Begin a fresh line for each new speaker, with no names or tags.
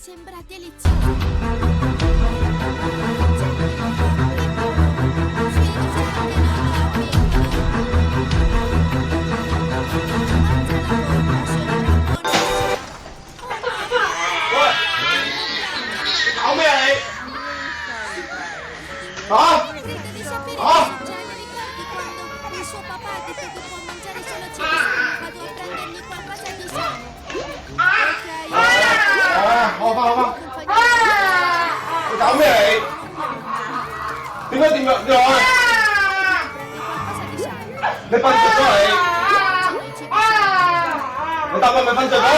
Sembra delizioso.
Cậu mấy này hả?
Credo di sapere
Ah!
che già ne ricordi quando il suo papà ha detto che può mangiare solo cibo sano. Vado a prendergli qualcosa di sano. Ok.
Không cậu mấy này tìm ơi tìm được rồi
Prendi qualcosa di sano.
mày phân trực rồi
Solo il cibo sano.
người ta mày phân trực đó